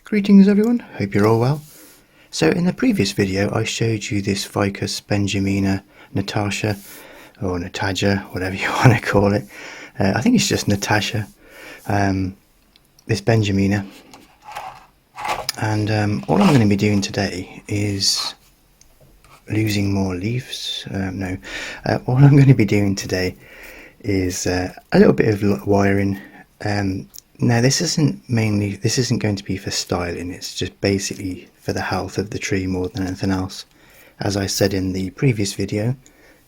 Greetings everyone, hope you're all well. So in the previous video I showed you this Ficus Benjamina Natasha, or Natasja, whatever you want to call it. I think it's just Natasha, this Benjamina. And all I'm going to be doing today is losing more leaves. All I'm going to be doing today is a little bit of wiring. Now this isn't going to be for styling, it's just basically for the health of the tree more than anything else. As I said in the previous video,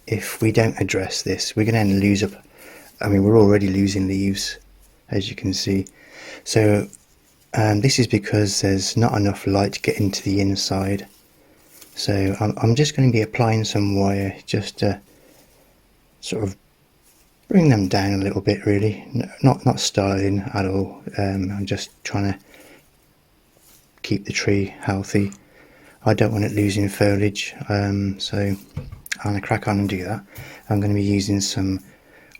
if we don't address this, we're going to lose up, we're already losing leaves, as you can see. So this is because there's not enough light getting to the inside. So I'm just going to be applying some wire just to sort of bring them down a little bit, really. Not styling at all. I'm just trying to keep the tree healthy. I don't want it losing foliage, so I'm going to crack on and do that. I'm going to be using some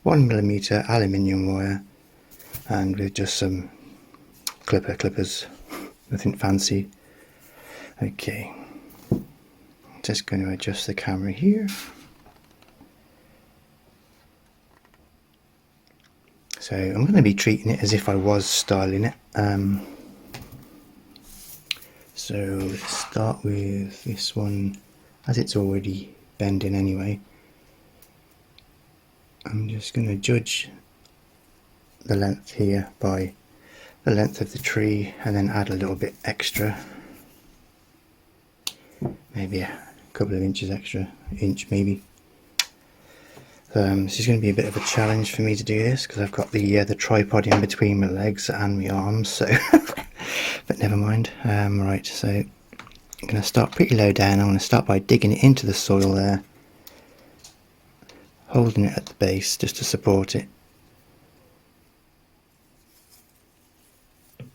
1mm aluminium wire and with just some clippers, nothing fancy. Okay, just going to adjust the camera here. So I'm going to be treating it as if I was styling it. So let's start with this one, as it's already bending anyway. I'm just going to judge the length here by the length of the tree and then add a little bit extra. Maybe a couple of inches extra, inch maybe. This is going to be a bit of a challenge for me to do this because I've got the tripod in between my legs and my arms, so but never mind. Right, so I'm going to start pretty low down. I'm going to start by digging it into the soil there, holding it at the base just to support it.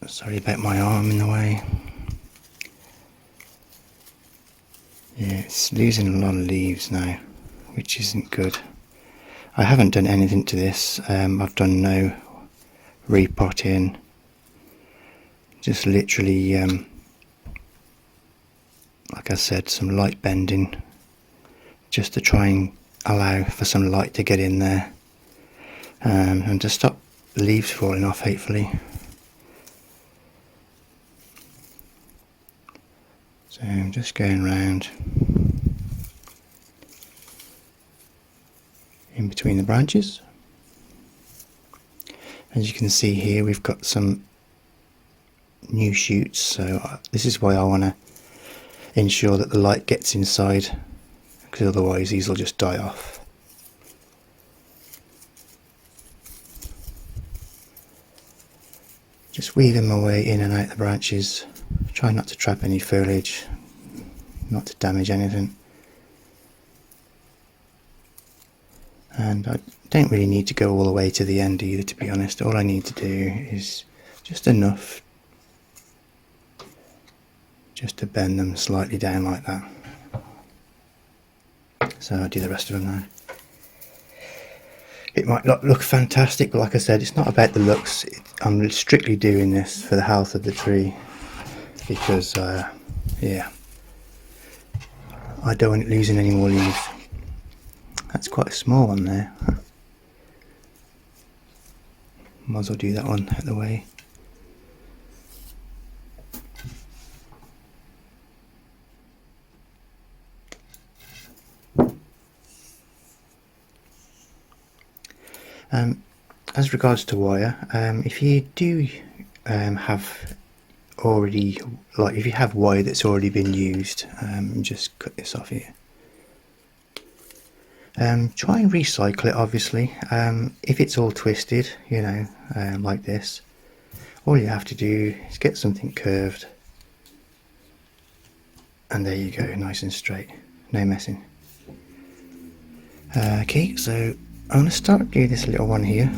Sorry about my arm in the way. Yeah, it's losing a lot of leaves now, which isn't good. I haven't done anything to this. I've done no repotting, just literally, like I said, some light bending, just to try and allow for some light to get in there, and to stop the leaves falling off, hopefully. So I'm just going round in between the branches. As you can see here, we've got some new shoots, so this is why I want to ensure that the light gets inside, because otherwise these will just die off. Just weaving my way in and out the branches, try not to trap any foliage, not to damage anything. And I don't really need to go all the way to the end either, to be honest. All I need to do is just enough just to bend them slightly down like that. So I'll do the rest of them now. It might not look fantastic, but like I said, it's not about the looks. I'm strictly doing this for the health of the tree, because yeah, I don't want it losing any more leaves. That's quite a small one there. Might as well do that one out of the way. As regards to wire, if you do have already, like if you have wire that's already been used, just cut this off here. Try and recycle it, obviously. If it's all twisted, you know, like this, all you have to do is get something curved, and there you go, nice and straight, no messing. Okay, so I'm going to start doing this little one here.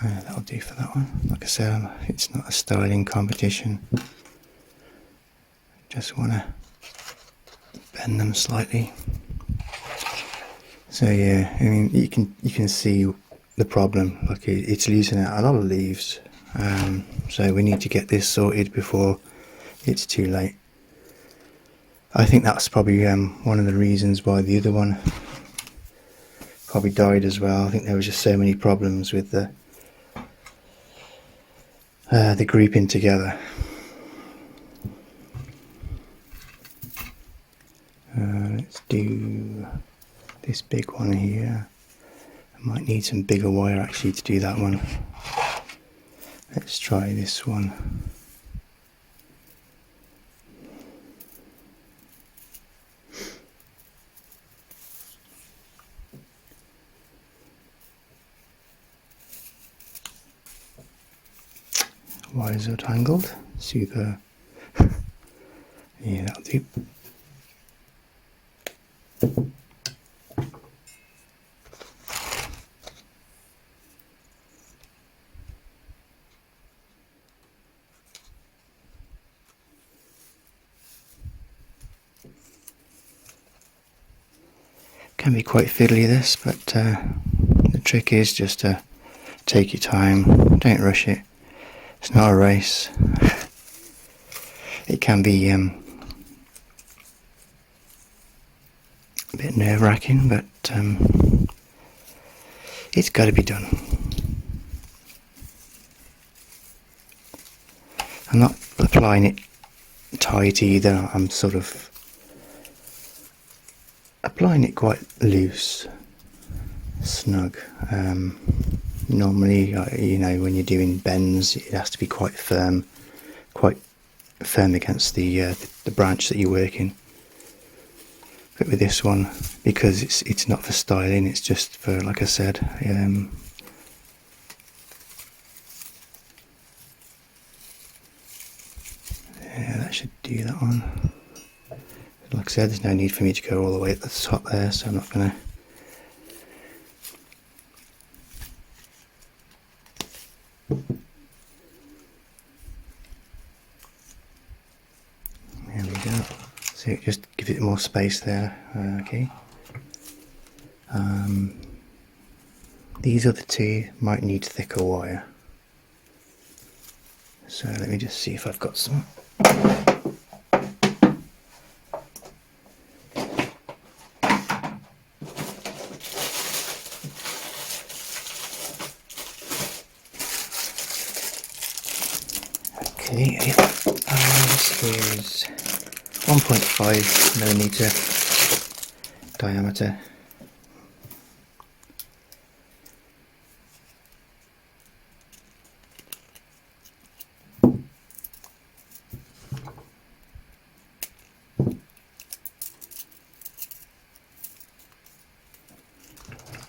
That'll do for that one. Like I said, it's not a styling competition. Just want to bend them slightly. So yeah, I mean you can see the problem. Like it's losing out a lot of leaves. So we need to get this sorted before it's too late. I think that's probably one of the reasons why the other one probably died as well. I think there was just so many problems with the grouping together. Let's do this big one here. I might need some bigger wire actually to do that one. Let's try this one. Wires are tangled. Super. Yeah, that'll do. Can be quite fiddly this, but the trick is just to take your time, don't rush it. It's not a race. It can be a bit nerve-wracking, but it's got to be done. I'm not applying it tight either. I'm sort of applying it quite loose, snug. Normally, you know, when you're doing bends, it has to be quite firm against the branch that you're working. But with this one, because it's not for styling, it's just for, like I said, yeah, that should do that one. Like I said, there's no need for me to go all the way at the top there, so I'm not going to. There we go. So just give it more space there. Okay. These other two might need thicker wire. So let me just see if I've got some. Okay, this is 1.5 millimeter diameter.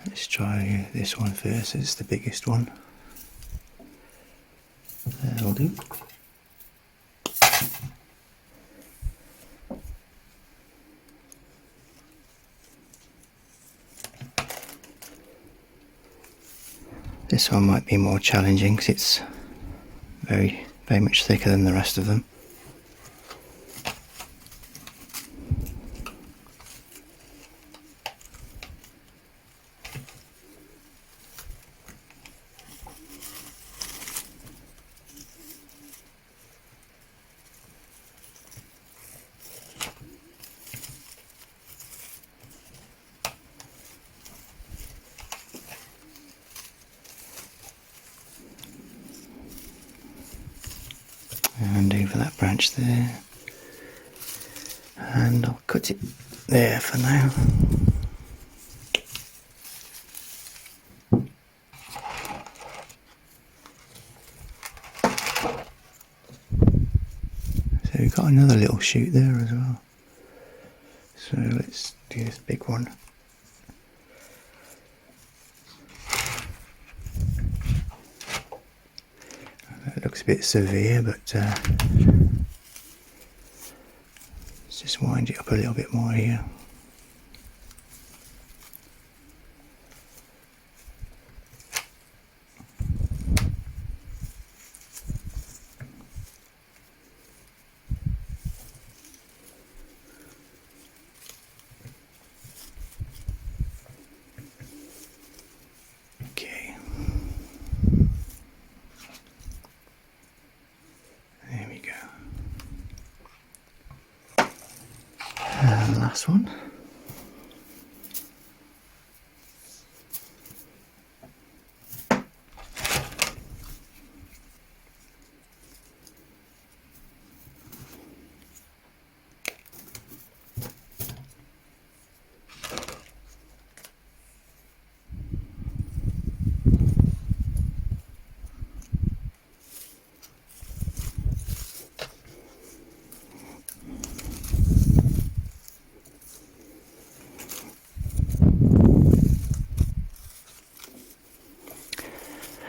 Let's try this one first, it's the biggest one. That'll do. This one might be more challenging because it's very much thicker than the rest of them. And over that branch there, and I'll cut it there for now. So we've got another little shoot there as well, so let's do this big one. That looks a bit severe, but let's just wind it up a little bit more here. last one.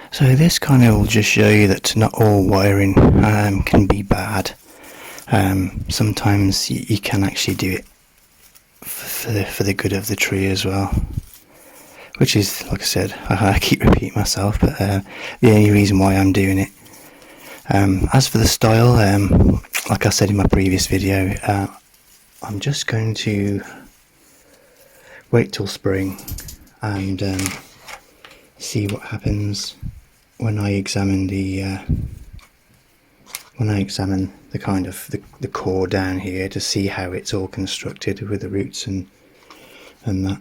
So this kind of will just show you that not all wiring can be bad. Sometimes you can actually do it for the good of the tree as well. Which is, like I said, I keep repeating myself, but the only reason why I'm doing it. As for the style, like I said in my previous video, I'm just going to wait till spring and see what happens when I examine the kind of the core down here, to see how it's all constructed with the roots and that.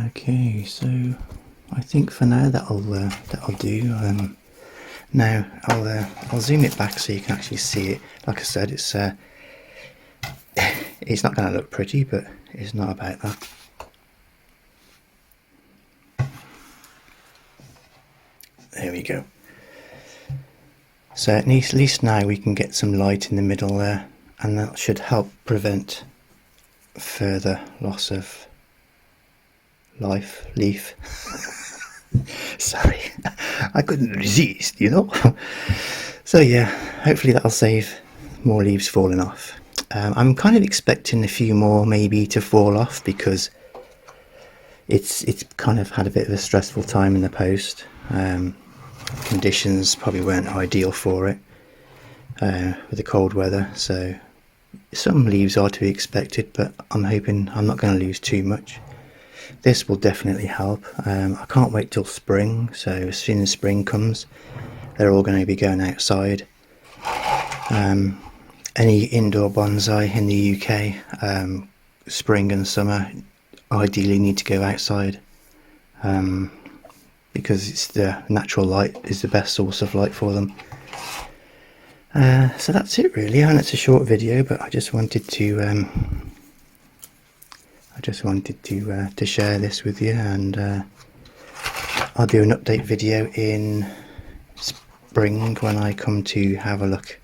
Okay, so I think for now that'll do. Now I'll zoom it back so you can actually see it. Like I said, it's it's not going to look pretty, but it's not about that. There we go. So at least now we can get some light in the middle there, and that should help prevent further loss of leaf. Sorry, I couldn't resist, you know. So yeah, hopefully that'll save more leaves falling off. I'm kind of expecting a few more maybe to fall off, because it's kind of had a bit of a stressful time in the post. Conditions probably weren't ideal for it with the cold weather, so some leaves are to be expected, but I'm hoping I'm not going to lose too much. This will definitely help. I can't wait till spring, so as soon as spring comes, they're all going to be going outside. Any indoor bonsai in the UK, spring and summer, ideally need to go outside, because it's the natural light is the best source of light for them. So that's it really, and it's a short video, but I just wanted to to share this with you, and I'll do an update video in spring when I come to have a look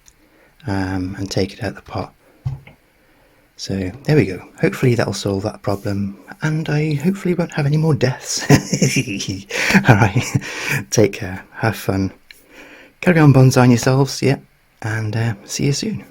and take it out the pot. So there we go. Hopefully that'll solve that problem, and I hopefully won't have any more deaths. Alright, take care, have fun, carry on bonsaiing yourselves, yeah, and see you soon.